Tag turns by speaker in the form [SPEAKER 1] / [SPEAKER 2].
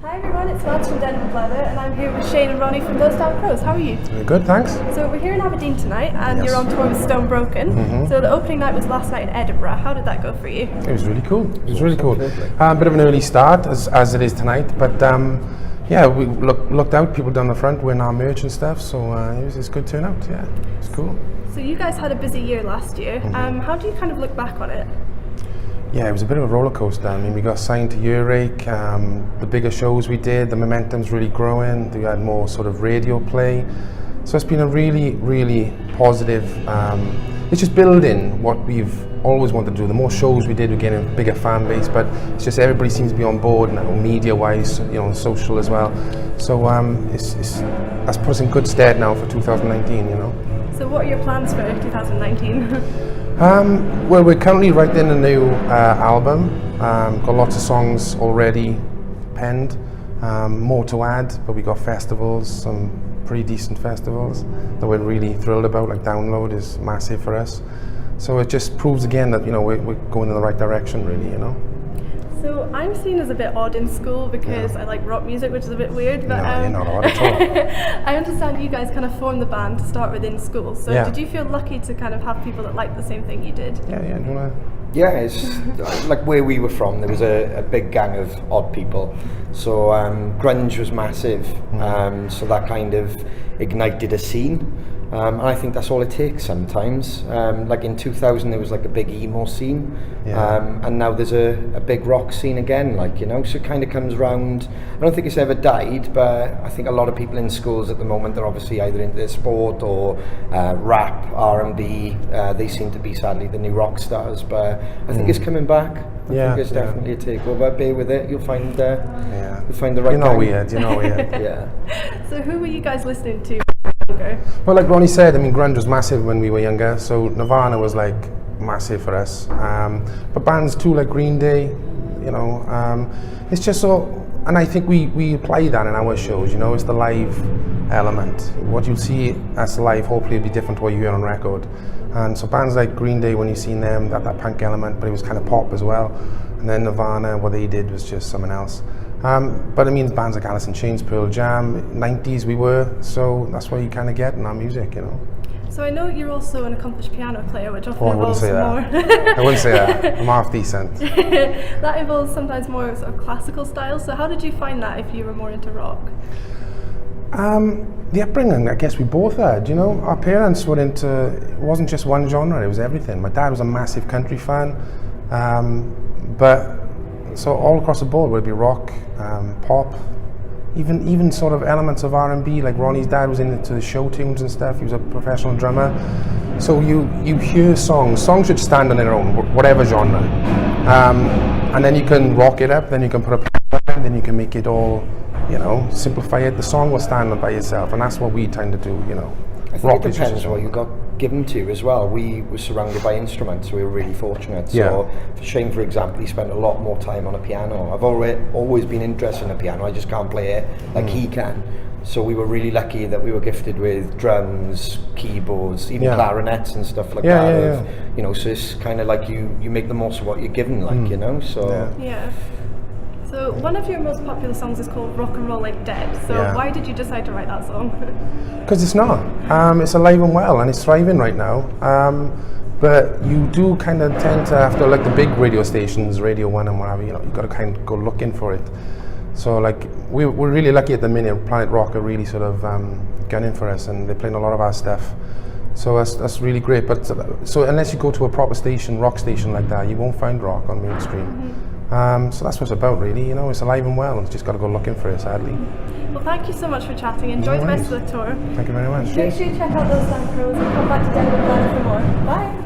[SPEAKER 1] Hi everyone, it's Mads from Denver Bladder and I'm here with Shane and Ronnie from Those Damn Crows. How are you?
[SPEAKER 2] Good, thanks.
[SPEAKER 1] So we're here in Aberdeen tonight and
[SPEAKER 2] Yes.
[SPEAKER 1] you're on tour with Stone Broken. So the opening night was last night in Edinburgh. How did that go for you?
[SPEAKER 2] It was really cool. It was really cool. Bit of an early start as it is tonight, but yeah, we looked out. People down the front wearing our merch and stuff, so it was a good turnout. Yeah, it's cool.
[SPEAKER 1] So you guys had a busy year last year. How do you kind of look back on it?
[SPEAKER 2] Yeah, it was a bit of a roller coaster. I mean, we got signed to Earache. The bigger shows we did, the momentum's really growing. We had more sort of radio play, so it's been a really, really positive. It's just building what we've always wanted to do. The more shows we did, we're getting a bigger fan base, but it's just everybody seems to be on board now, media-wise, you know, social as well. So that's put us in good stead now for 2019, you know.
[SPEAKER 1] So what are your plans for 2019?
[SPEAKER 2] Well, we're currently writing a new album. Got lots of songs already penned. More to add, but we got festivals, some pretty decent festivals that we're really thrilled about. Like Download is massive for us. So it just proves again that, you know, we're going in the right direction, really, you know.
[SPEAKER 1] So I'm seen as a bit odd in school because I like rock music, which is a bit weird. But
[SPEAKER 2] No, you're not odd at all.
[SPEAKER 1] I understand you guys kind of formed the band to start with in school. So
[SPEAKER 2] Yeah.
[SPEAKER 1] did you feel lucky to kind of have people that liked the same thing you did?
[SPEAKER 2] Yeah, do you wanna?
[SPEAKER 3] Yeah, it's like where we were from, there was a big gang of odd people. So grunge was massive, so that kind of ignited a scene. And I think that's all it takes sometimes. Like in 2000 there was like a big emo scene, and now there's a big rock scene again, like, you know, so it kind of comes round. I don't think it's ever died, but I think a lot of people in schools at the moment, they're obviously either into sport or rap, R&B. They seem to be sadly the new rock stars, but I think it's coming back. I think it's definitely a takeover. Bear with it, you'll find the right
[SPEAKER 2] You know
[SPEAKER 3] gang.
[SPEAKER 2] weird, you know weird.
[SPEAKER 3] Yeah.
[SPEAKER 1] So who were you guys listening to younger?
[SPEAKER 2] Well, like Ronnie said, I mean, grunge was massive when we were younger, so Nirvana was like massive for us. But bands too, like Green Day, you know, it's just so, and I think we apply that in our shows, you know, it's the live element. What you'll see as live, hopefully will be different to what you hear on record. And so bands like Green Day, when you seen them, that punk element, but it was kind of pop as well. And then Nirvana, what they did was just something else. But I mean, bands like Alice in Chains, Pearl Jam, 90s we were, so that's what you kind of get in our music, you know.
[SPEAKER 1] So I know you're also an accomplished piano player, which often
[SPEAKER 2] I wouldn't
[SPEAKER 1] involves
[SPEAKER 2] say
[SPEAKER 1] more.
[SPEAKER 2] that. I wouldn't say that. I'm half decent.
[SPEAKER 1] That involves sometimes more sort of classical styles. So how did you find that if you were more into rock?
[SPEAKER 2] The upbringing, I guess we both had, you know. Our parents were into, it wasn't just one genre, it was everything. My dad was a massive country fan, but so all across the board, would it be rock, pop, even sort of elements of R&B, like Ronnie's dad was into the show tunes and stuff. He was a professional drummer. So you hear songs should stand on their own, whatever genre. And then you can rock it up, then you can put a piano in, then you can make it all, you know, simplify it. The song will stand by itself, and that's what we tend to do, you know.
[SPEAKER 3] I think it depends on what you got given to you as well. We were surrounded by instruments, so we were really fortunate. So for Shane, for example, he spent a lot more time on a piano. I've always been interested in a piano, I just can't play it like he can. So we were really lucky that we were gifted with drums, keyboards, even clarinets and stuff like that. You know, so it's kind of like you make the most of what you're given, like, you know, so...
[SPEAKER 1] Yeah. So one of your most popular songs is called Rock and Roll Ain't Dead. So why did you decide to write that song?
[SPEAKER 2] Because it's not. It's alive and well, and it's thriving right now. But you do kind of tend to have to, like the big radio stations, Radio 1 and whatever, you know, you've got to kind of go looking for it. So like, we're really lucky at the minute. Planet Rock are really sort of gunning for us, and they're playing a lot of our stuff. So that's really great. But so unless you go to a proper station, rock station like that, you won't find rock on mainstream. So that's what it's about, really. You know, it's alive and well, and it's just got to go looking for it, sadly.
[SPEAKER 1] Well, thank you so much for chatting. Enjoy the rest of the tour.
[SPEAKER 2] Thank you very much.
[SPEAKER 1] Make sure you check out Those Damn Crows and come back to Denver Bladder for more. Bye.